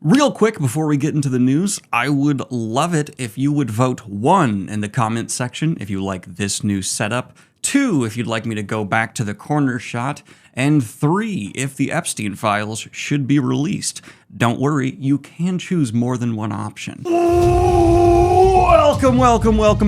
Real quick before we get into the news, I would love it if you would vote 1 in the comments section if you like this new setup, 2 if you'd like me to go back to the corner shot, and 3 if the Epstein files should be released. Don't worry, you can choose more than one option. Welcome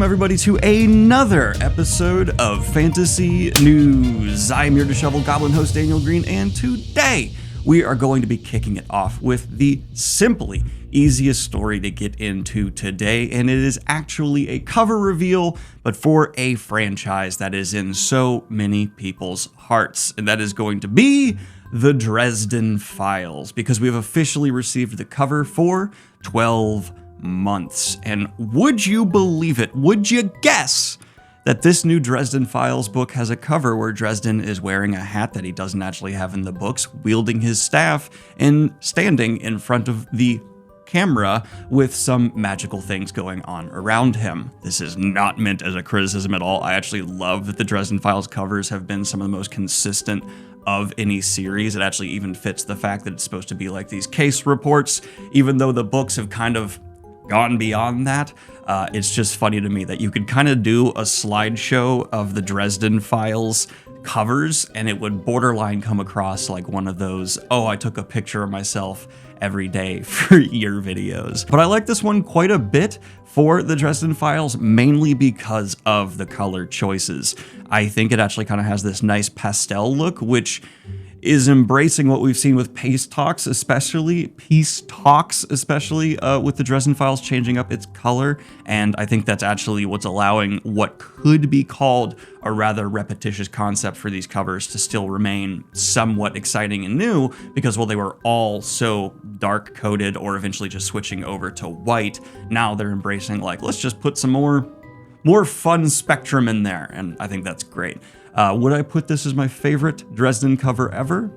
everybody to another episode of Fantasy News. I'm your disheveled goblin host Daniel Greene, and today we are going to be kicking it off with the simply easiest story to get into today, and it is actually a cover reveal, but for a franchise that is in so many people's hearts, and that is going to be the Dresden Files, because we have officially received the cover for 12 months. And would you believe it? Would you guess that this new Dresden Files book has a cover where Dresden is wearing a hat that he doesn't actually have in the books, wielding his staff, and standing in front of the camera with some magical things going on around him. This is not meant as a criticism at all. I actually love that the Dresden Files covers have been some of the most consistent of any series. It actually even fits the fact that it's supposed to be like these case reports, even though the books have kind of gone beyond that. It's just funny to me that you could kind of do a slideshow of the Dresden Files covers and it would borderline come across like one of those, oh, I took a picture of myself every day for your videos. But I like this one quite a bit for the Dresden Files, mainly because of the color choices. I think it actually kind of has this nice pastel look, which is embracing what we've seen with Peace Talks, especially with the Dresden Files changing up its color. And I think that's actually what's allowing what could be called a rather repetitious concept for these covers to still remain somewhat exciting and new, because while they were all so dark coded or eventually just switching over to white, now they're embracing like, let's just put some more fun spectrum in there. And I think that's great. Would I put this as my favorite Dresden cover ever?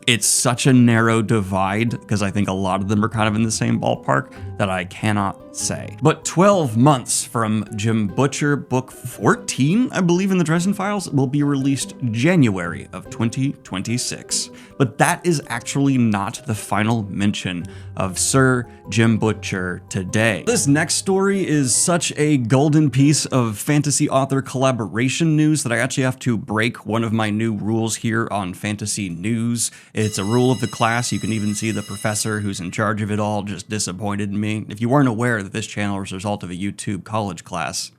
It's such a narrow divide, because I think a lot of them are kind of in the same ballpark, that I cannot say. But 12 months from Jim Butcher, book 14, I believe, in the Dresden Files, will be released January of 2026. But that is actually not the final mention of Sir Jim Butcher today. This next story is such a golden piece of fantasy author collaboration news that I actually have to break one of my new rules here on Fantasy News. It's a rule of the class. You can even see the professor who's in charge of it all just disappointed in me. If you weren't aware that this channel was a result of a YouTube college class,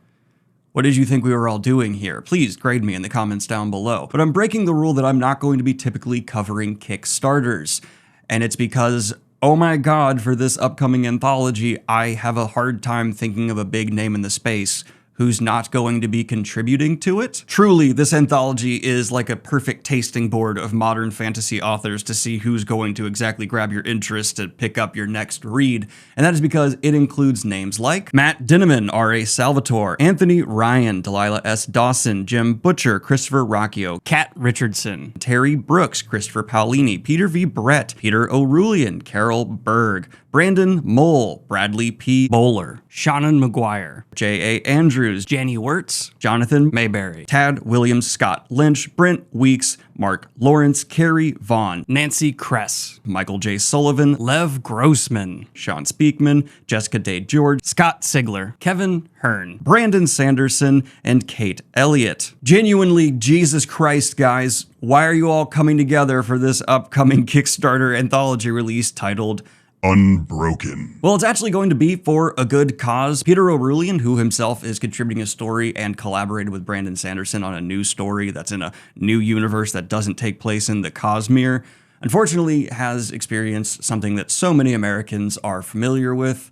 what did you think we were all doing here? Please grade me in the comments down below. But I'm breaking the rule that I'm not going to be typically covering Kickstarters. And it's because, oh my god, for this upcoming anthology, I have a hard time thinking of a big name in the space who's not going to be contributing to it. Truly, this anthology is like a perfect tasting board of modern fantasy authors to see who's going to exactly grab your interest to pick up your next read. And that is because it includes names like Matt Dinniman, R.A. Salvatore, Anthony Ryan, Delilah S. Dawson, Jim Butcher, Christopher Rocchio, Kat Richardson, Terry Brooks, Christopher Paolini, Peter V. Brett, Peter Orullian, Carol Berg, Brandon Mole, Bradley P. Bowler, Shannon McGuire, J.A. Andrews, Janny Wirtz, Jonathan Mayberry, Tad Williams Scott, Lynch, Brent Weeks, Mark Lawrence, Carrie Vaughn, Nancy Kress, Michael J. Sullivan, Lev Grossman, Sean Speakman, Jessica Day George, Scott Sigler, Kevin Hearn, Brandon Sanderson, and Kate Elliott. Genuinely, Jesus Christ, guys, why are you all coming together for this upcoming Kickstarter anthology release titled Unbroken? Well, it's actually going to be for a good cause. Peter Orullian, who himself is contributing a story and collaborated with Brandon Sanderson on a new story that's in a new universe that doesn't take place in the Cosmere, unfortunately has experienced something that so many Americans are familiar with: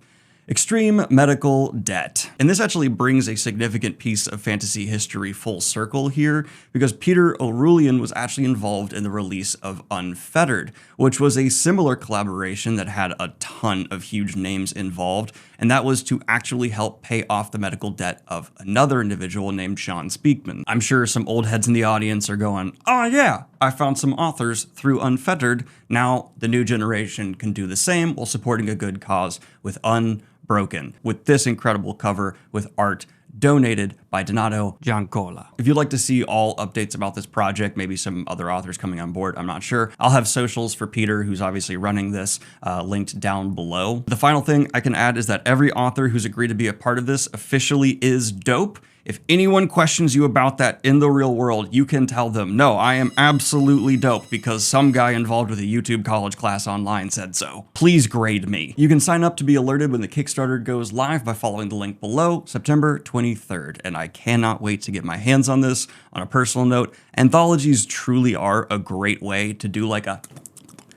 extreme medical debt. And this actually brings a significant piece of fantasy history full circle here, because Peter Orullian was actually involved in the release of Unfettered, which was a similar collaboration that had a ton of huge names involved, and that was to actually help pay off the medical debt of another individual named Sean Speakman. I'm sure some old heads in the audience are going, oh yeah, I found some authors through Unfettered. Now the new generation can do the same while supporting a good cause with Unbroken, with this incredible cover with art donated by by Donato Giancola. If you'd like to see all updates about this project, maybe some other authors coming on board, I'm not sure, I'll have socials for Peter, who's obviously running this, linked down below. The final thing I can add is that every author who's agreed to be a part of this officially is dope. If anyone questions you about that in the real world, you can tell them, no, I am absolutely dope because some guy involved with a YouTube college class online said so. Please grade me. You can sign up to be alerted when the Kickstarter goes live by following the link below, September 23rd. And I cannot wait to get my hands on this. On a personal note, anthologies truly are a great way to do like a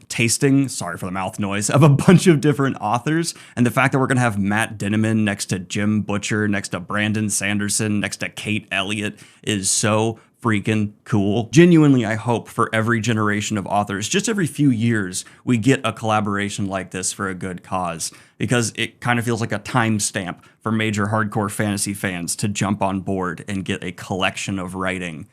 tasting, sorry for the mouth noise, of a bunch of different authors. And the fact that we're going to have Matt Dinniman next to Jim Butcher, next to Brandon Sanderson, next to Kate Elliott is so freaking cool. Genuinely, I hope for every generation of authors, just every few years, we get a collaboration like this for a good cause, because it kind of feels like a timestamp for major hardcore fantasy fans to jump on board and get a collection of writing.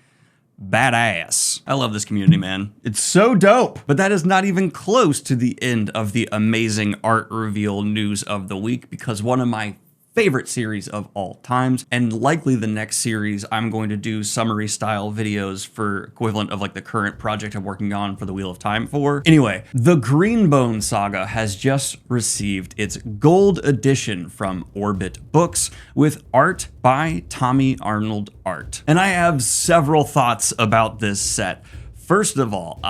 Badass. I love this community, man. It's so dope. But that is not even close to the end of the amazing art reveal news of the week, because one of my favorite series of all times, and likely the next series I'm going to do summary style videos for equivalent of like the current project I'm working on for the Wheel of Time for. Anyway, the Greenbone saga has just received its gold edition from Orbit Books with art by Tommy Arnold Art. And I have several thoughts about this set. First of all,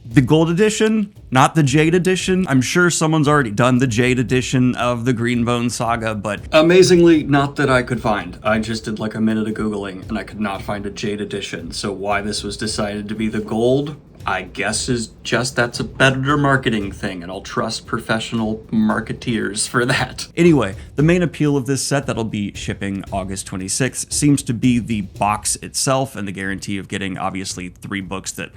the gold edition, not the jade edition. I'm sure someone's already done the jade edition of the Greenbone saga, but amazingly, not that I could find. I just did like a minute of Googling and I could not find a jade edition. So why this was decided to be the gold, I guess is just that's a better marketing thing, and I'll trust professional marketeers for that. Anyway, the main appeal of this set that'll be shipping August 26th seems to be the box itself and the guarantee of getting obviously 3 books that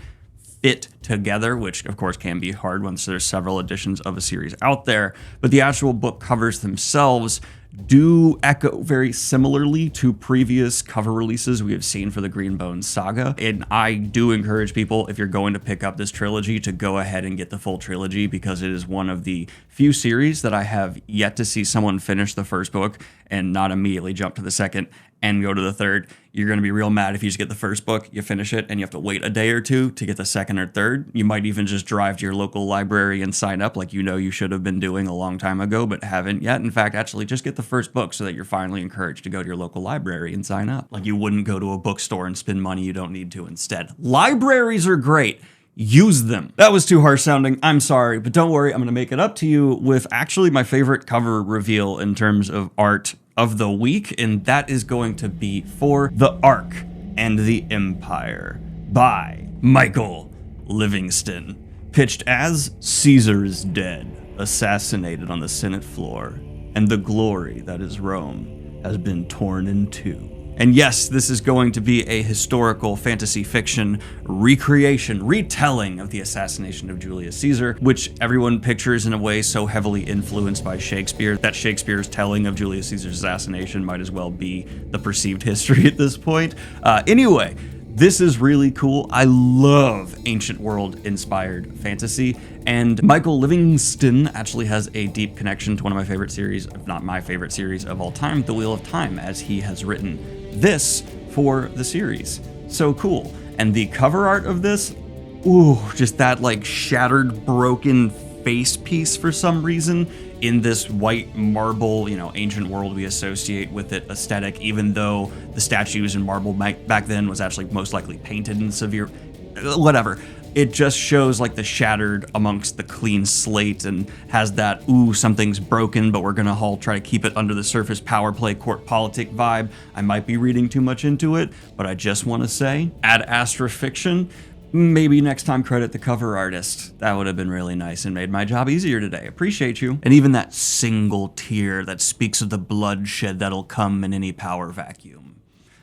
fit together, which of course can be hard once there's several editions of a series out there, but the actual book covers themselves do echo very similarly to previous cover releases we have seen for the Greenbone saga. And I do encourage people, if you're going to pick up this trilogy, to go ahead and get the full trilogy, because it is one of the few series that I have yet to see someone finish the first book and not immediately jump to the second and go to the third. You're going to be real mad if you just get the first book, you finish it, and you have to wait a day or two to get the second or third. You might even just drive to your local library and sign up like you know you should have been doing a long time ago, but haven't yet. In fact, actually just get the first book so that you're finally encouraged to go to your local library and sign up. Like you wouldn't go to a bookstore and spend money you don't need to instead. Libraries are great. Use them. That was too harsh sounding. I'm sorry, but don't worry. I'm going to make it up to you with actually my favorite cover reveal in terms of art of the week, and that is going to be for The Ark and the Empire by Michael Livingston, pitched as Caesar is dead, assassinated on the Senate floor, and the glory that is Rome has been torn in two. And yes, this is going to be a historical fantasy fiction recreation, retelling of the assassination of Julius Caesar, which everyone pictures in a way so heavily influenced by Shakespeare that Shakespeare's telling of Julius Caesar's assassination might as well be the perceived history at this point. Anyway, this is really cool. I love ancient world inspired fantasy, and Michael Livingston actually has a deep connection to one of my favorite series, if not my favorite series of all time, The Wheel of Time, as he has written this for the series. So cool. And the cover art of this, ooh, just that like shattered, broken face piece for some reason in this white marble, ancient world we associate with it aesthetic, even though the statues in marble back then was actually most likely painted in severe, whatever. It just shows like the shattered amongst the clean slate and has that, ooh, something's broken, but we're gonna all try to keep it under the surface power play court politic vibe. I might be reading too much into it, but I just want to say, Ad Astra Fiction, maybe next time credit the cover artist. That would have been really nice and made my job easier today. Appreciate you. And even that single tear that speaks of the bloodshed that'll come in any power vacuum.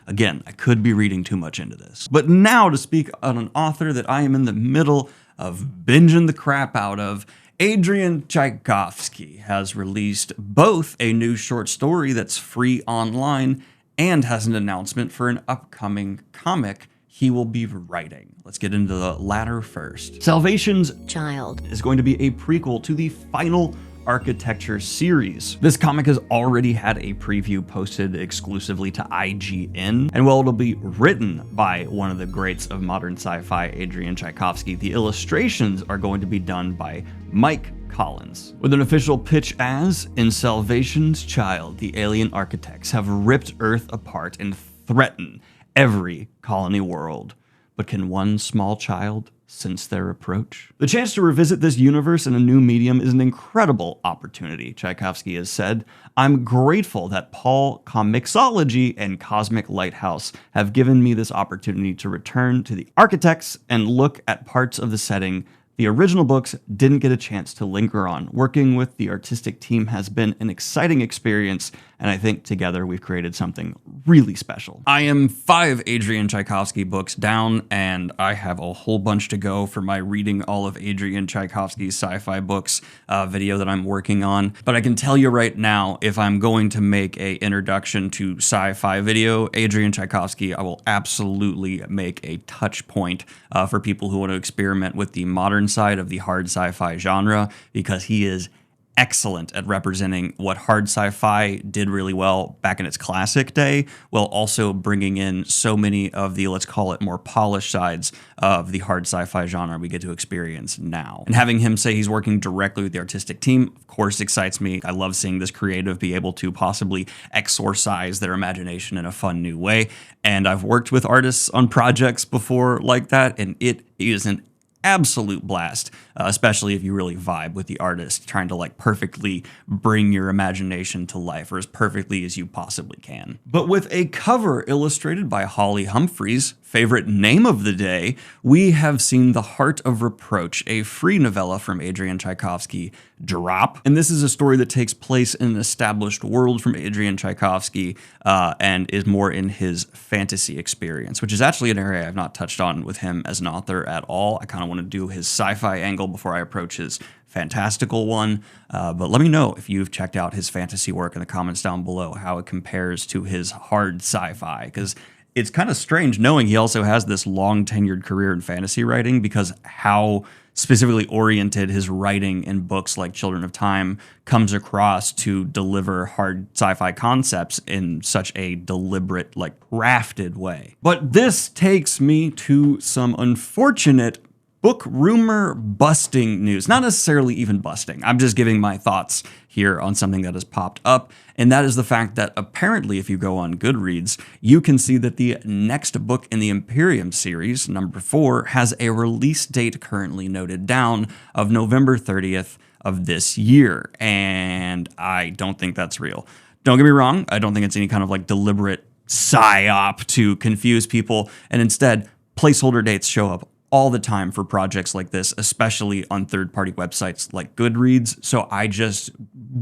Again, I could be reading too much into this. But now to speak on an author that I am in the middle of binging the crap out of, Adrian Tchaikovsky has released both a new short story that's free online and has an announcement for an upcoming comic he will be writing. Let's get into the latter first. Salvation's Child is going to be a prequel to the final Architecture series. This comic has already had a preview posted exclusively to IGN, and while it'll be written by one of the greats of modern sci-fi, Adrian Tchaikovsky, the illustrations are going to be done by Mike Collins. With an official pitch as, in Salvation's Child, the alien architects have ripped Earth apart and threaten every colony world. But can one small child sense their approach? The chance to revisit this universe in a new medium is an incredible opportunity, Tchaikovsky has said. I'm grateful that Paul Comixology and Cosmic Lighthouse have given me this opportunity to return to the architects and look at parts of the setting the original books didn't get a chance to linger on. Working with the artistic team has been an exciting experience, and I think together we've created something really special. I am 5 Adrian Tchaikovsky books down, and I have a whole bunch to go for my reading all of Adrian Tchaikovsky's sci-fi books video that I'm working on. But I can tell you right now, if I'm going to make a introduction to sci-fi video, Adrian Tchaikovsky, I will absolutely make a touch point for people who want to experiment with the modern side of the hard sci-fi genre, because he is excellent at representing what hard sci-fi did really well back in its classic day, while also bringing in so many of the, let's call it, more polished sides of the hard sci-fi genre we get to experience now. And having him say he's working directly with the artistic team, of course, excites me. I love seeing this creative be able to possibly exorcise their imagination in a fun new way. And I've worked with artists on projects before like that, and it is an absolute blast, especially if you really vibe with the artist, trying to like perfectly bring your imagination to life, or as perfectly as you possibly can. But with a cover illustrated by Holly Humphreys, favorite name of the day, we have seen The Heart of Reproach, a free novella from Adrian Tchaikovsky, drop. And this is a story that takes place in an established world from Adrian Tchaikovsky and is more in his fantasy experience, which is actually an area I've not touched on with him as an author at all. I kind of want to do his sci-fi angle before I approach his fantastical one, but let me know if you've checked out his fantasy work in the comments down below, how it compares to his hard sci-fi, because it's kind of strange knowing he also has this long tenured career in fantasy writing, because how specifically oriented his writing in books like Children of Time comes across to deliver hard sci-fi concepts in such a deliberate, like crafted way. But this takes me to some unfortunate book rumor busting news. Not necessarily even busting. I'm just giving my thoughts here on something that has popped up, and that is the fact that apparently if you go on Goodreads, you can see that the next book in the Empyrean series, number 4, has a release date currently noted down of November 30th of this year, and I don't think that's real. Don't get me wrong, I don't think it's any kind of like deliberate psyop to confuse people, and instead, placeholder dates show up all the time for projects like this, especially on third-party websites like Goodreads. So I just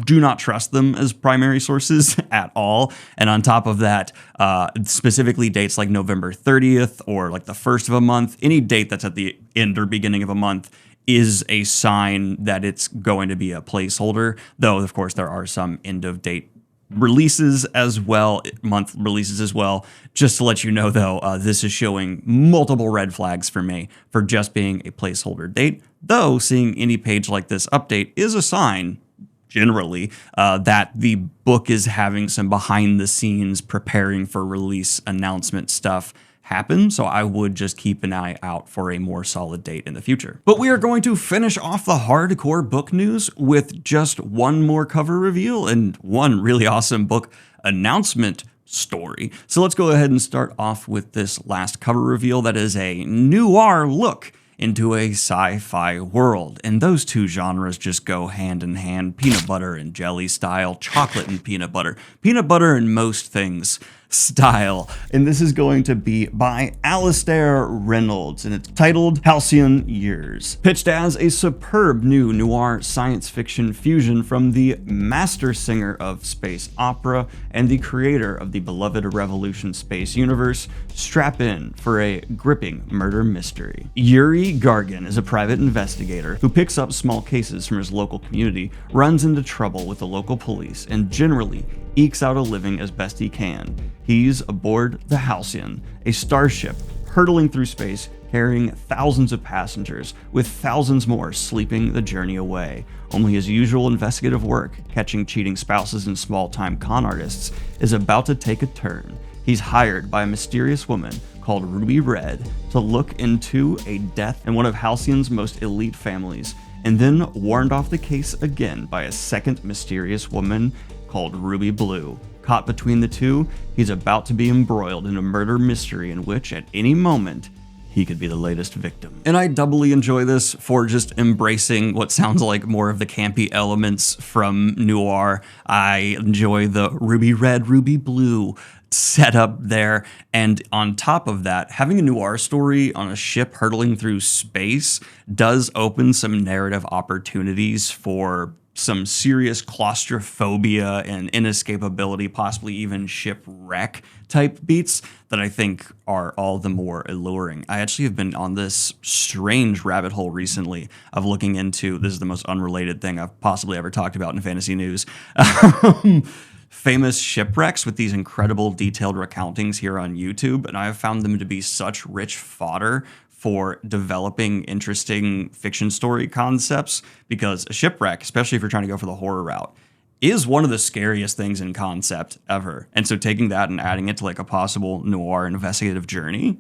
do not trust them as primary sources at all. And on top of that, specifically dates like November 30th or like the first of a month, any date that's at the end or beginning of a month is a sign that it's going to be a placeholder. Though, of course, there are some end-of-date releases as well, month releases as well. Just to let you know, though, this is showing multiple red flags for me for just being a placeholder date, though seeing any page like this update is a sign, generally, that the book is having some behind the scenes preparing for release announcement stuff happen, so I would just keep an eye out for a more solid date in the future. But we are going to finish off the hardcore book news with just one more cover reveal and one really awesome book announcement story. So let's go ahead and start off with this last cover reveal that is a noir look into a sci-fi world. And those two genres just go hand in hand, peanut butter and jelly style, chocolate and peanut butter and most things style. And this is going to be by Alastair Reynolds, and it's titled Halcyon Years. Pitched as a superb new noir science fiction fusion from the master singer of space opera and the creator of the beloved Revolution space universe, strap in for a gripping murder mystery. Yuri Gargan is a private investigator who picks up small cases from his local community, runs into trouble with the local police, and generally ekes out a living as best he can. He's aboard the Halcyon, a starship hurtling through space, carrying thousands of passengers, with thousands more sleeping the journey away. Only his usual investigative work, catching cheating spouses and small-time con artists, is about to take a turn. He's hired by a mysterious woman called Ruby Red to look into a death in one of Halcyon's most elite families, and then warned off the case again by a second mysterious woman called Ruby Blue. Caught between the two, he's about to be embroiled in a murder mystery in which, at any moment, he could be the latest victim. And I doubly enjoy this for just embracing what sounds like more of the campy elements from noir. I enjoy the Ruby Red, Ruby Blue setup there. And on top of that, having a noir story on a ship hurtling through space does open some narrative opportunities for some serious claustrophobia and inescapability, possibly even shipwreck type beats that I think are all the more alluring. I actually have been on this strange rabbit hole recently of looking into, this is the most unrelated thing I've possibly ever talked about in fantasy news, famous shipwrecks with these incredible detailed recountings here on YouTube, and I have found them to be such rich fodder for developing interesting fiction story concepts, because a shipwreck, especially if you're trying to go for the horror route, is one of the scariest things in concept ever. And so taking that and adding it to like a possible noir investigative journey,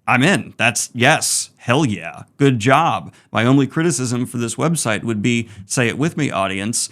I'm in. That's yes, hell yeah, good job. My only criticism for this website would be, say it with me, audience,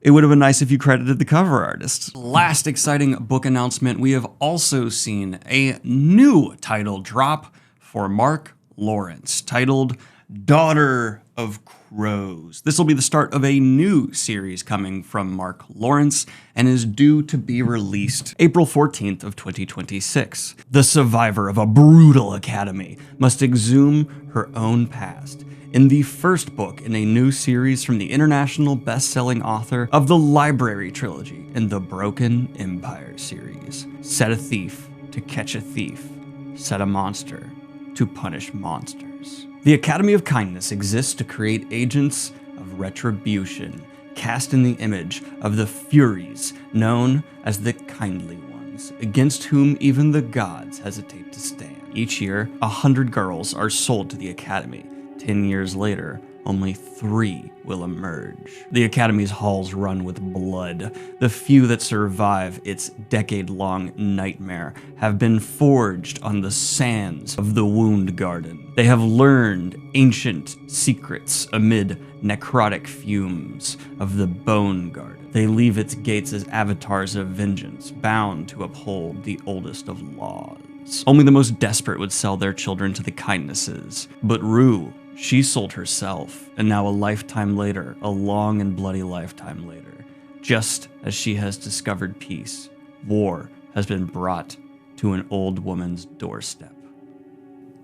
it would have been nice if you credited the cover artist. Last exciting book announcement, we have also seen a new title drop for Mark Lawrence, titled Daughter of Crows. This will be the start of a new series coming from Mark Lawrence and is due to be released April 14th of 2026. The survivor of a brutal academy must exhume her own past in the first book in a new series from the international best-selling author of the Library trilogy and the Broken Empire series. Set a thief to catch a thief. Set a monster to punish monsters. The Academy of Kindness exists to create agents of retribution, cast in the image of the Furies, known as the Kindly Ones, against whom even the gods hesitate to stand. Each year, 100 girls are sold to the Academy. 10 years later, only 3 will emerge. The Academy's halls run with blood. The few that survive its decade-long nightmare have been forged on the sands of the Wound Garden. They have learned ancient secrets amid necrotic fumes of the Bone Garden. They leave its gates as avatars of vengeance, bound to uphold the oldest of laws. Only the most desperate would sell their children to the kindnesses. But Rue, she sold herself, and now a lifetime later, a long and bloody lifetime later, just as she has discovered peace, war has been brought to an old woman's doorstep.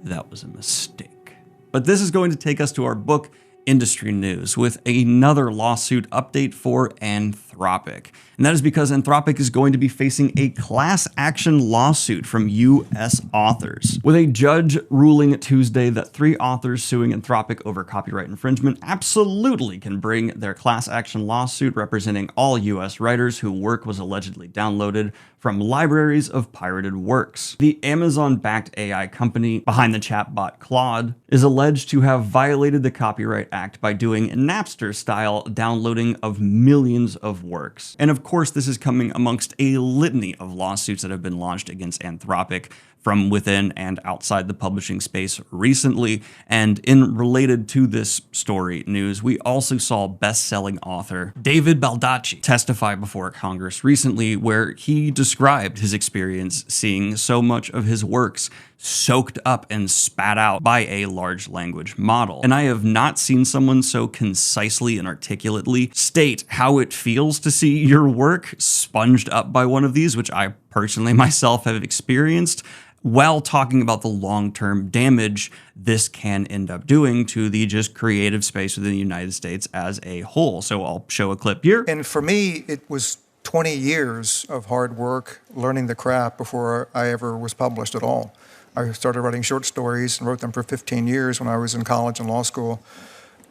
That was a mistake. But this is going to take us to our book industry news with another lawsuit update for Anthropic. And that is because Anthropic is going to be facing a class action lawsuit from US authors, with a judge ruling Tuesday that 3 authors suing Anthropic over copyright infringement absolutely can bring their class action lawsuit representing all US writers whose work was allegedly downloaded from libraries of pirated works. The Amazon-backed AI company behind the chatbot Claude is alleged to have violated the Copyright Act by doing Napster-style downloading of millions of works. And of course, this is coming amongst a litany of lawsuits that have been launched against Anthropic from within and outside the publishing space recently. And in related to this story news, we also saw best-selling author David Baldacci testify before Congress recently, where he described his experience seeing so much of his works soaked up and spat out by a large language model. And I have not seen someone so concisely and articulately state how it feels to see your work sponged up by one of these, which I personally myself have experienced, while talking about the long-term damage this can end up doing to the just creative space within the United States as a whole. So I'll show a clip here. And for me, it was 20 years of hard work, learning the craft before I ever was published at all. I started writing short stories and wrote them for 15 years when I was in college and law school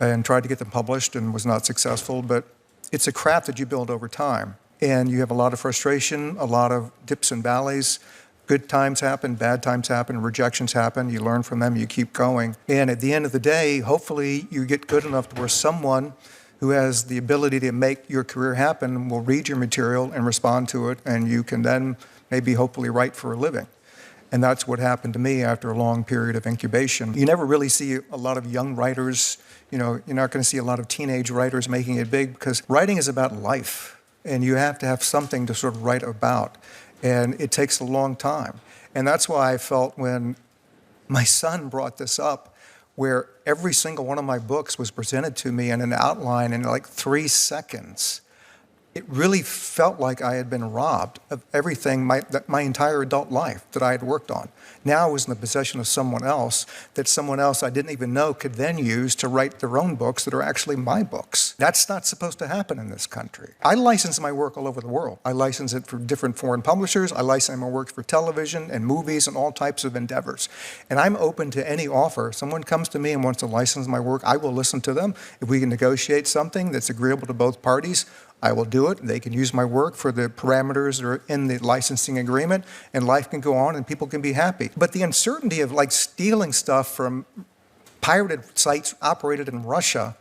and tried to get them published and was not successful. But it's a craft that you build over time. And you have a lot of frustration, a lot of dips and valleys. Good times happen, bad times happen, rejections happen. You learn from them, you keep going. And at the end of the day, hopefully you get good enough to where someone who has the ability to make your career happen will read your material and respond to it, and you can then maybe hopefully write for a living. And that's what happened to me after a long period of incubation. You never really see a lot of young writers, you're not going to see a lot of teenage writers making it big, because writing is about life, and you have to have something to sort of write about. And it takes a long time. And that's why I felt when my son brought this up, where every single one of my books was presented to me in an outline in like 3 seconds, it really felt like I had been robbed of everything my entire adult life that I had worked on. Now I was in the possession of someone else that someone else I didn't even know could then use to write their own books that are actually my books. That's not supposed to happen in this country. I license my work all over the world. I license it for different foreign publishers. I license my work for television and movies and all types of endeavors. And I'm open to any offer. If someone comes to me and wants to license my work, I will listen to them. If we can negotiate something that's agreeable to both parties, I will do it. They can use my work for the parameters that are in the licensing agreement, and life can go on and people can be happy. But the uncertainty of like stealing stuff from pirated sites operated in Russia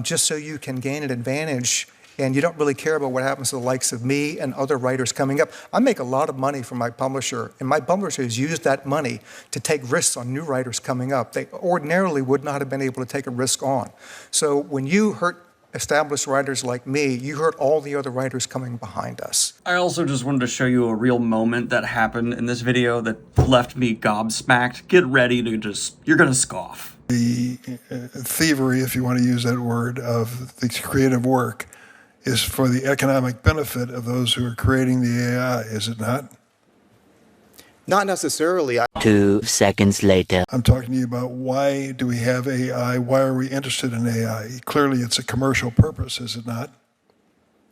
just so you can gain an advantage, and you don't really care about what happens to the likes of me and other writers coming up. I make a lot of money from my publisher, and my publisher has used that money to take risks on new writers coming up. They ordinarily would not have been able to take a risk on. So when you hurt established writers like me, you hurt all the other writers coming behind us. I also just wanted to show you a real moment that happened in this video that left me gobsmacked. Get ready to you're gonna scoff. The thievery, if you want to use that word, of the creative work is for the economic benefit of those who are creating the AI, is it not? Not necessarily. 2 seconds later. I'm talking to you about why do we have AI? Why are we interested in AI? Clearly, it's a commercial purpose, is it not?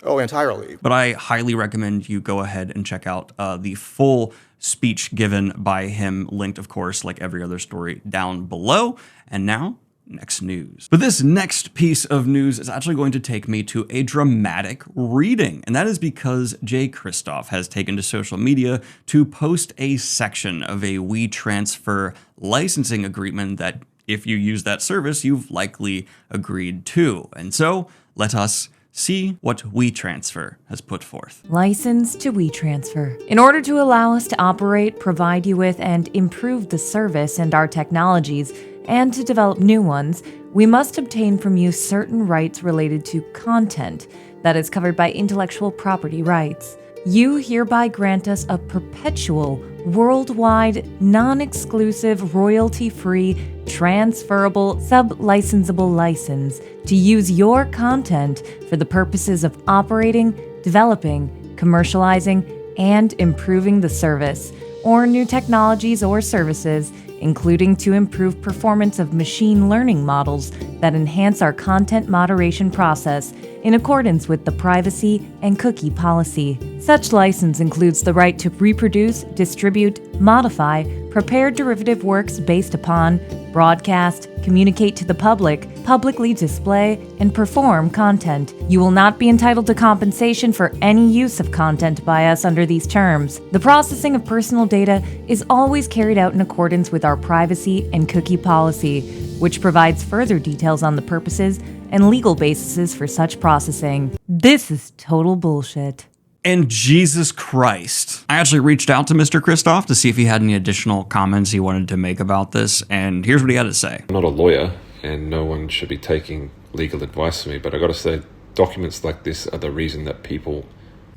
Oh, entirely. But I highly recommend you go ahead and check out the full speech given by him, linked, of course, like every other story, down below. And now, next news. But this next piece of news is actually going to take me to a dramatic reading, and that is because Kristoff has taken to social media to post a section of a WeTransfer licensing agreement that, if you use that service, you've likely agreed to. And so, let us see what WeTransfer has put forth. License to WeTransfer. In order to allow us to operate, provide you with, and improve the service and our technologies, and to develop new ones, we must obtain from you certain rights related to content that is covered by intellectual property rights. You hereby grant us a perpetual, worldwide, non-exclusive, royalty-free, transferable, sub-licensable license to use your content for the purposes of operating, developing, commercializing, and improving the service, or new technologies or services, including to improve performance of machine learning models that enhance our content moderation process in accordance with the privacy and cookie policy. Such license includes the right to reproduce, distribute, modify, prepare derivative works based upon, broadcast, communicate to the public, publicly display, and perform content. You will not be entitled to compensation for any use of content by us under these terms. The processing of personal data is always carried out in accordance with our privacy and cookie policy, which provides further details on the purposes and legal bases for such processing. This is total bullshit. And Jesus Christ. I actually reached out to Mr. Kristoff to see if he had any additional comments he wanted to make about this, and here's what he had to say. I'm not a lawyer, and no one should be taking legal advice from me, but I gotta say, documents like this are the reason that people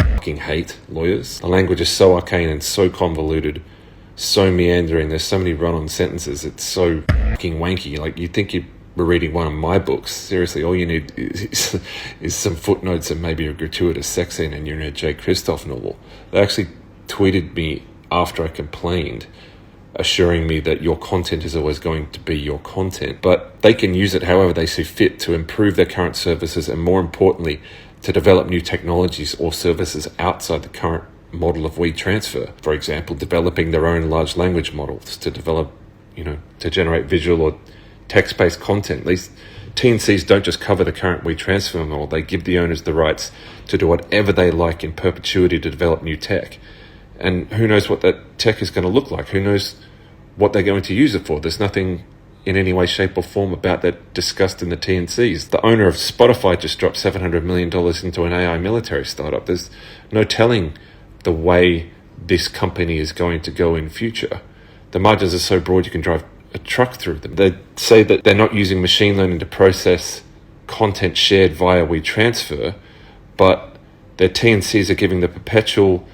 fucking hate lawyers. The language is so arcane and so convoluted, so meandering, there's so many run-on sentences, it's so fucking wanky. Like, you'd think you were reading one of my books. Seriously, all you need is some footnotes and maybe a gratuitous sex scene and you're in a Kristoff novel. They actually tweeted me after I complained, assuring me that your content is always going to be your content, but they can use it however they see fit to improve their current services and, more importantly, to develop new technologies or services outside the current model of WeTransfer. For example, developing their own large language models to develop, to generate visual or text-based content. These TNCs don't just cover the current WeTransfer model, they give the owners the rights to do whatever they like in perpetuity to develop new tech. And who knows what that tech is going to look like? Who knows what they're going to use it for? There's nothing in any way, shape or form about that discussed in the T&Cs. The owner of Spotify just dropped $700 million into an AI military startup. There's no telling the way this company is going to go in future. The margins are so broad you can drive a truck through them. They say that they're not using machine learning to process content shared via WeTransfer, but their T&Cs are giving the perpetual,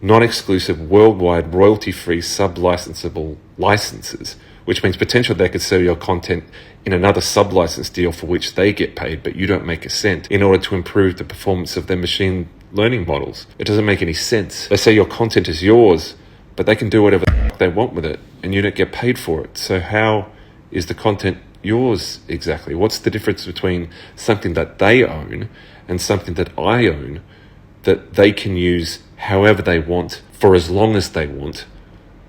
non-exclusive, worldwide, royalty-free, sub-licensable licenses, which means potentially they could sell your content in another sub-license deal for which they get paid, but you don't make a cent, in order to improve the performance of their machine learning models. It doesn't make any sense. They say your content is yours, but they can do whatever they want with it, and you don't get paid for it. So how is the content yours exactly? What's the difference between something that they own and something that I own that they can use however they want for as long as they want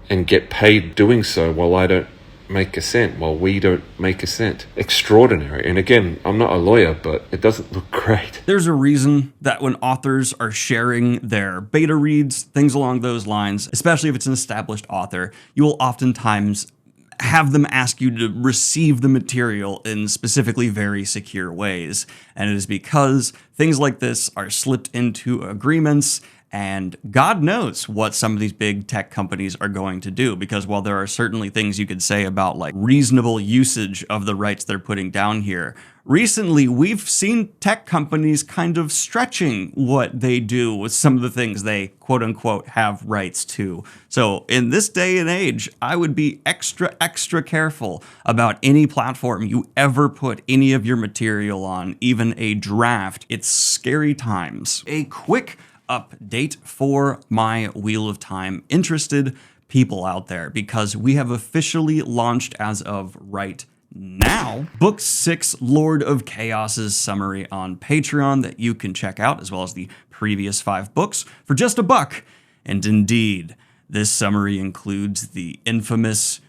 and get paid doing so while I don't make a cent, while we don't make a cent? Extraordinary. And again, I'm not a lawyer, but it doesn't look great. There's a reason that when authors are sharing their beta reads, things along those lines, especially if it's an established author, you will oftentimes have them ask you to receive the material in specifically very secure ways. And it is because things like this are slipped into agreements, and God knows what some of these big tech companies are going to do, because while there are certainly things you could say about like reasonable usage of the rights they're putting down here, recently we've seen tech companies kind of stretching what they do with some of the things they quote unquote have rights to. So in this day and age, I would be extra careful about any platform you ever put any of your material on, even a draft. It's scary times. A quick update for my Wheel of Time interested people out there, because we have officially launched as of right now Book 6 Lord of Chaos's summary on Patreon that you can check out, as well as the previous 5 books for just $1. And indeed, this summary includes the infamous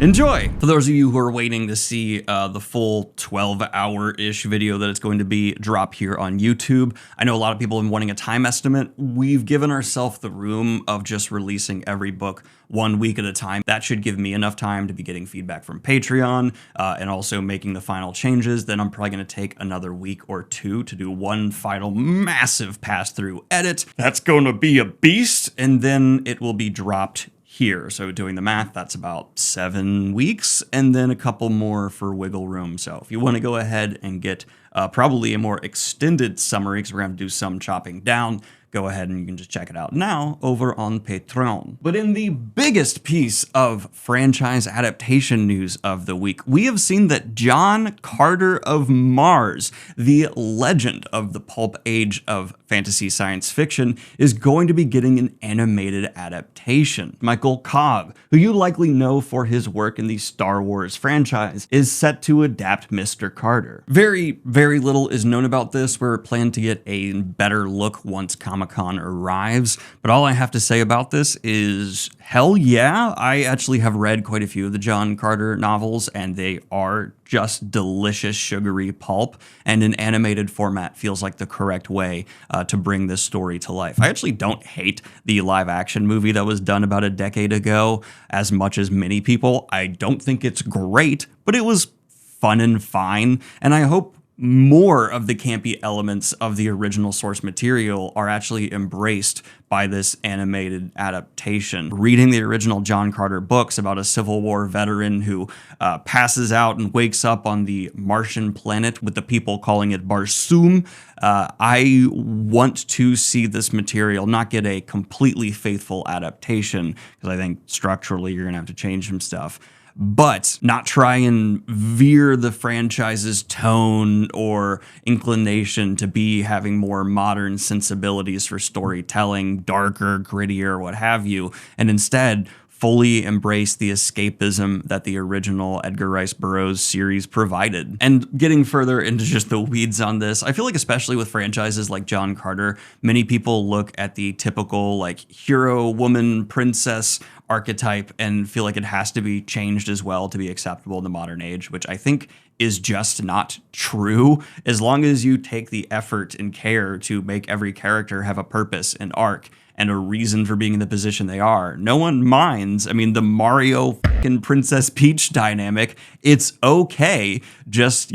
enjoy! For those of you who are waiting to see the full 12-hour-ish video that it's going to be drop here on YouTube, I know a lot of people have been wanting a time estimate. We've given ourselves the room of just releasing every book 1 week at a time. That should give me enough time to be getting feedback from Patreon and also making the final changes. Then I'm probably going to take another week or 2 to do one final massive pass-through edit. That's going to be a beast, and then it will be dropped here. So doing the math, that's about 7 weeks, and then a couple more for wiggle room. So if you want to go ahead and get probably a more extended summary, because we're going to do some chopping down, go ahead and you can just check it out now over on Patreon. But in the biggest piece of franchise adaptation news of the week, we have seen that John Carter of Mars, the legend of the pulp age of fantasy science fiction, is going to be getting an animated adaptation. Michael Cobb, who you likely know for his work in the Star Wars franchise, is set to adapt Mr. Carter. Very little is known about this. We're planning to get a better look once Comic-Con arrives, but all I have to say about this is hell yeah. I actually have read quite a few of the John Carter novels, and they are just delicious, sugary pulp, and an animated format feels like the correct way to bring this story to life. I actually don't hate the live-action movie that was done about a decade ago as much as many people. I don't think it's great, but it was fun and fine, and I hope more of the campy elements of the original source material are actually embraced by this animated adaptation. Reading the original John Carter books about a Civil War veteran who passes out and wakes up on the Martian planet with the people calling it Barsoom, I want to see this material not get a completely faithful adaptation, because I think structurally you're gonna have to change some stuff, but not try and veer the franchise's tone or inclination to be having more modern sensibilities for storytelling, darker, grittier, what have you, and instead fully embrace the escapism that the original Edgar Rice Burroughs series provided. And getting further into just the weeds on this, I feel like especially with franchises like John Carter, many people look at the typical like hero, woman, princess archetype and feel like it has to be changed as well to be acceptable in the modern age, which I think is just not true. As long as you take the effort and care to make every character have a purpose and arc and a reason for being in the position they are, no one minds. I mean, the Mario fucking Princess Peach dynamic, it's okay. Just,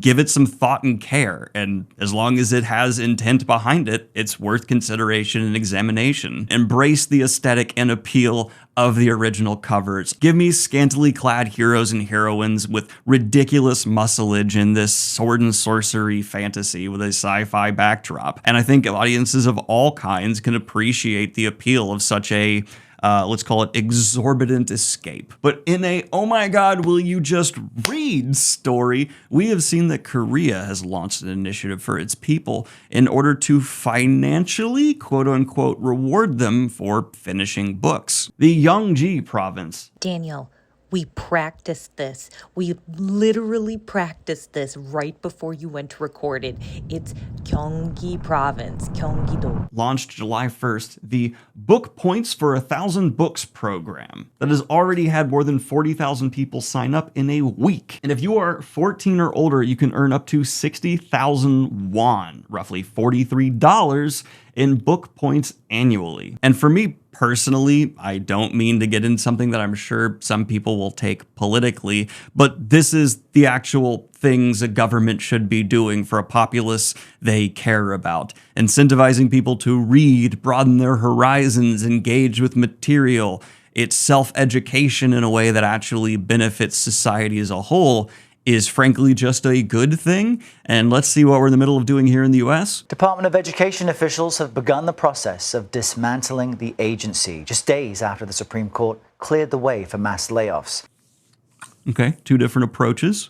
give it some thought and care. And as long as it has intent behind it, it's worth consideration and examination. Embrace the aesthetic and appeal of the original covers. Give me scantily clad heroes and heroines with ridiculous muscleage in this sword and sorcery fantasy with a sci-fi backdrop. And I think audiences of all kinds can appreciate the appeal of such a let's call it exorbitant escape. But in a, oh my god, will you just read story, we have seen that Korea has launched an initiative for its people in order to financially, quote unquote, reward them for finishing books. The Yeonggi province. Daniel, we practiced this. We literally practiced this right before you went to record it. It's Gyeonggi Province, Gyeonggi-do. Launched July 1st, the Book Points for 1,000 Books program that has already had more than 40,000 people sign up in a week. And if you are 14 or older, you can earn up to 60,000 won, roughly $43 in book points annually. And for me personally, I don't mean to get into something that I'm sure some people will take politically, but this is the actual things a government should be doing for a populace they care about. Incentivizing people to read, broaden their horizons, engage with material. It's self-education in a way that actually benefits society as a whole is frankly just a good thing. And let's see what we're in the middle of doing here in the US. Department of Education officials have begun the process of dismantling the agency, just days after the Supreme Court cleared the way for mass layoffs. Okay, two different approaches.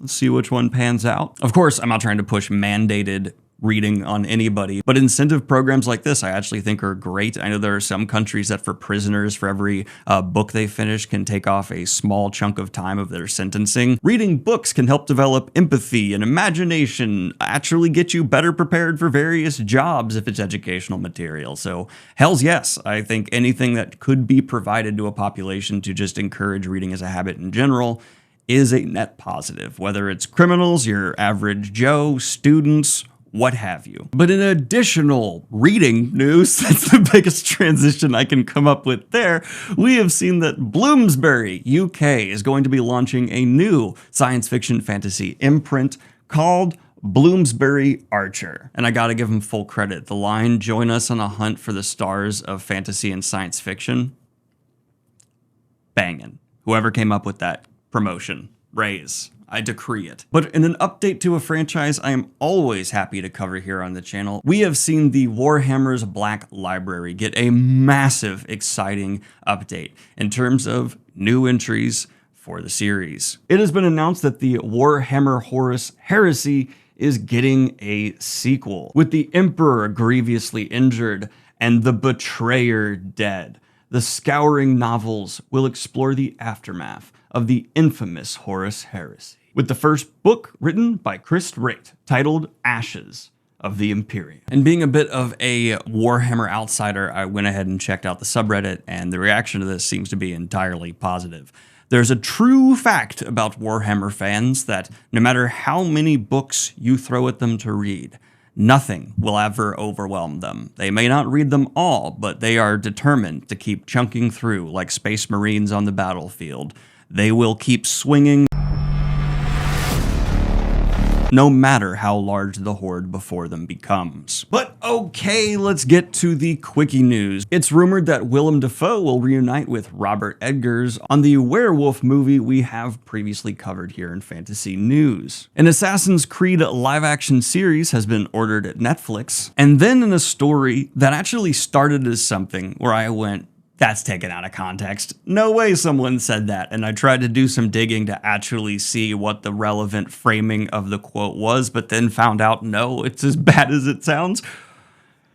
Let's see which one pans out. Of course, I'm not trying to push mandated reading on anybody, but incentive programs like this I actually think are great. I know there are some countries that for prisoners, for every book they finish, can take off a small chunk of time of their sentencing. Reading books can help develop empathy and imagination, actually get you better prepared for various jobs if it's educational material. So hells yes, I think anything that could be provided to a population to just encourage reading as a habit in general is a net positive, whether it's criminals, your average Joe, students, what have you. But in additional reading news, that's the biggest transition I can come up with there, we have seen that Bloomsbury, UK, is going to be launching a new science fiction fantasy imprint called Bloomsbury Archer. And I gotta give him full credit. The line, "Join us on a hunt for the stars of fantasy and science fiction," bangin'. Whoever came up with that promotion, raise. I decree it. But in an update to a franchise I am always happy to cover here on the channel, we have seen the Warhammer's Black Library get a massive, exciting update in terms of new entries for the series. It has been announced that the Warhammer Horus Heresy is getting a sequel, with the Emperor grievously injured and the Betrayer dead. The Scouring novels will explore the aftermath of the infamous Horus Heresy, with the first book written by Chris Raitt, titled Ashes of the Empyrean. And being a bit of a Warhammer outsider, I went ahead and checked out the subreddit, and the reaction to this seems to be entirely positive. There's a true fact about Warhammer fans that no matter how many books you throw at them to read, nothing will ever overwhelm them. They may not read them all, but they are determined to keep chunking through like Space Marines on the battlefield. They will keep swinging no matter how large the horde before them becomes. But okay, let's get to the quickie news. It's rumored that Willem Dafoe will reunite with Robert Eggers on the werewolf movie we have previously covered here in Fantasy News. An Assassin's Creed live-action series has been ordered at Netflix, and then in a story that actually started as something where I went, that's taken out of context. No way someone said that. And I tried to do some digging to actually see what the relevant framing of the quote was, but then found out, no, it's as bad as it sounds.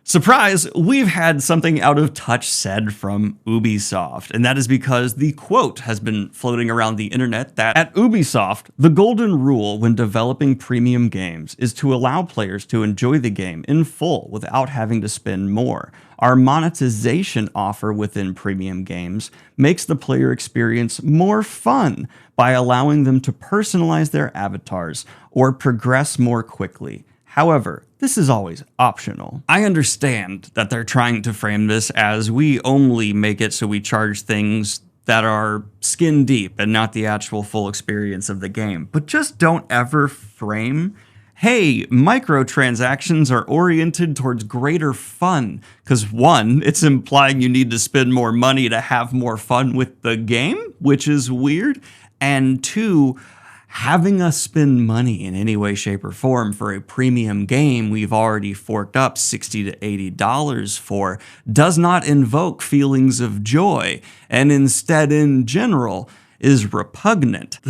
Surprise, we've had something out of touch said from Ubisoft, and that is because the quote has been floating around the internet that at Ubisoft, the golden rule when developing premium games is to allow players to enjoy the game in full without having to spend more. Our monetization offer within premium games makes the player experience more fun by allowing them to personalize their avatars or progress more quickly. However, this is always optional. I understand that they're trying to frame this as we only make it so we charge things that are skin deep and not the actual full experience of the game. But just don't ever frame, hey, microtransactions are oriented towards greater fun. Because one, it's implying you need to spend more money to have more fun with the game, which is weird. And two, having us spend money in any way, shape, or form for a premium game we've already forked up $60 to $80 for does not invoke feelings of joy, and instead, in general, is repugnant.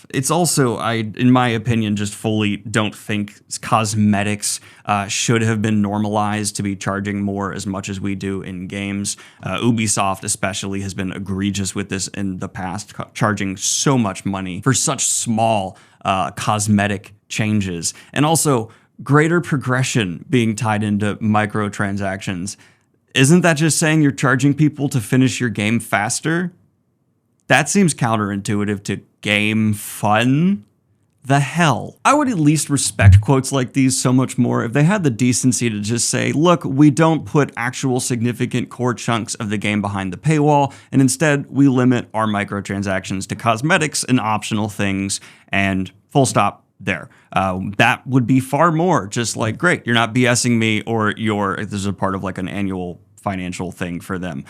It's also, in my opinion, just fully don't think cosmetics should have been normalized to be charging more as much as we do in games. Ubisoft especially has been egregious with this in the past, charging so much money for such small cosmetic changes. And also, greater progression being tied into microtransactions. Isn't that just saying you're charging people to finish your game faster? That seems counterintuitive to game fun. The hell? I would at least respect quotes like these so much more if they had the decency to just say, look, we don't put actual significant core chunks of the game behind the paywall, and instead we limit our microtransactions to cosmetics and optional things, and full stop there. That would be far more just like, great, you're not BSing me, or this is a part of like an annual financial thing for them.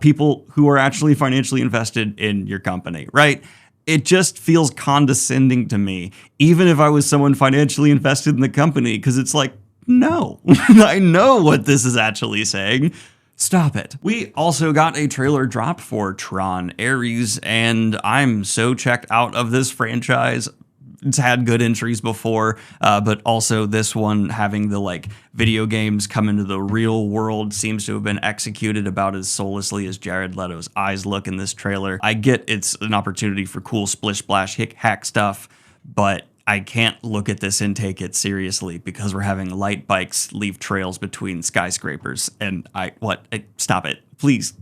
People who are actually financially invested in your company, right? It just feels condescending to me, even if I was someone financially invested in the company, because it's like, no, I know what this is actually saying. Stop it. We also got a trailer drop for Tron Ares, and I'm so checked out of this franchise. It's had good entries before, but also this one having the video games come into the real world seems to have been executed about as soullessly as Jared Leto's eyes look in this trailer. I get it's an opportunity for cool splish splash hick hack stuff, but I can't look at this and take it seriously because we're having light bikes leave trails between skyscrapers, and stop it, please.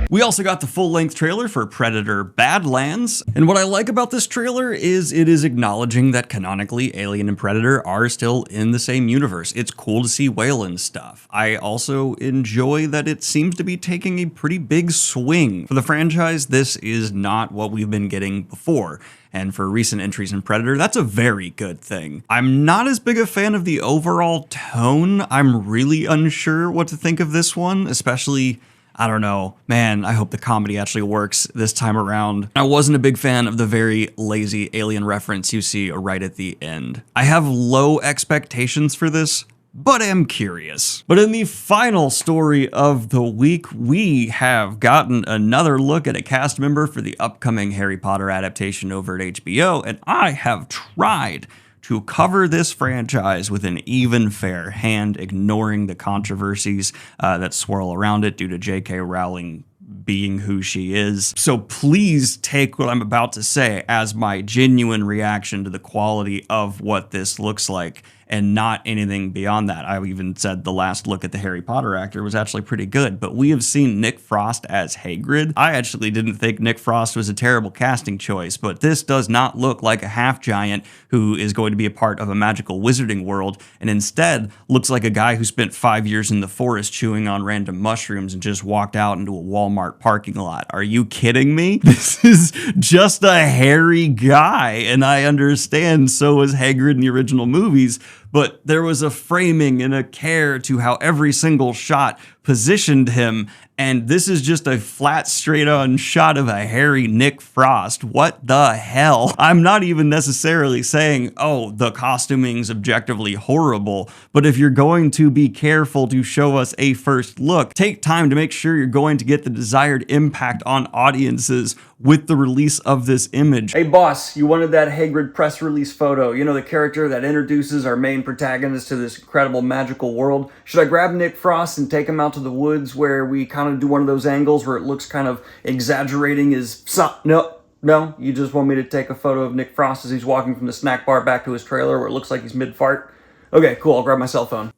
We also got the full-length trailer for Predator Badlands, and what I like about this trailer is it is acknowledging that canonically Alien and Predator are still in the same universe. It's cool to see Wayland stuff. I also enjoy that it seems to be taking a pretty big swing. For the franchise, this is not what we've been getting before, and for recent entries in Predator, that's a very good thing. I'm not as big a fan of the overall tone. I'm really unsure what to think of this one, especially, I don't know, man, I hope the comedy actually works this time around. I wasn't a big fan of the very lazy Alien reference you see right at the end. I have low expectations for this, but am curious. But in the final story of the week, we have gotten another look at a cast member for the upcoming Harry Potter adaptation over at HBO, and I have tried to cover this franchise with an even fair hand, ignoring the controversies that swirl around it due to J.K. Rowling being who she is. So please take what I'm about to say as my genuine reaction to the quality of what this looks like, and not anything beyond that. I even said the last look at the Harry Potter actor was actually pretty good, but we have seen Nick Frost as Hagrid. I actually didn't think Nick Frost was a terrible casting choice, but this does not look like a half-giant who is going to be a part of a magical wizarding world, and instead looks like a guy who spent 5 years in the forest chewing on random mushrooms and just walked out into a Walmart parking lot. Are you kidding me? This is just a hairy guy, and I understand so was Hagrid in the original movies, but there was a framing and a care to how every single shot positioned him, And this is just a flat, straight-on shot of a hairy Nick Frost. What the hell? I'm not even necessarily saying, oh, the costuming's objectively horrible, but if you're going to be careful to show us a first look, take time to make sure you're going to get the desired impact on audiences with the release of this image. Hey boss, you wanted that Hagrid press release photo, you know, the character that introduces our main protagonist to this incredible magical world. Should I grab Nick Frost and take him out to the woods where we kind of do one of those angles where it looks kind of exaggerating his... No, you just want me to take a photo of Nick Frost as he's walking from the snack bar back to his trailer where it looks like he's mid-fart? Okay, cool, I'll grab my cell phone.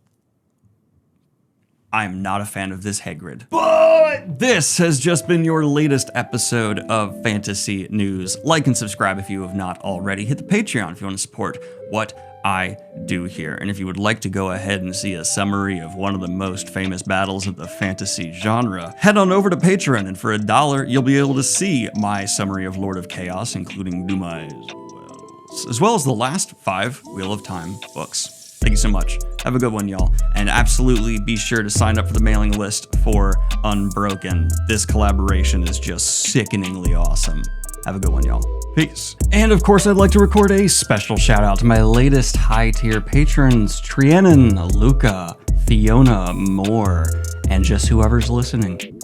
I'm not a fan of this Hagrid. But this has just been your latest episode of Fantasy News. Like and subscribe if you have not already. Hit the Patreon if you want to support what I do here. And if you would like to go ahead and see a summary of one of the most famous battles of the fantasy genre, head on over to Patreon, and for $1, you'll be able to see my summary of Lord of Chaos, including Dumai's Wells, as well as the last 5 Wheel of Time books. Thank you so much. Have a good one, y'all. And absolutely be sure to sign up for the mailing list for Unbroken. This collaboration is just sickeningly awesome. Have a good one, y'all. Peace. And of course, I'd like to record a special shout out to my latest high tier patrons, Trianon, Luca, Fiona, Moore, and just whoever's listening.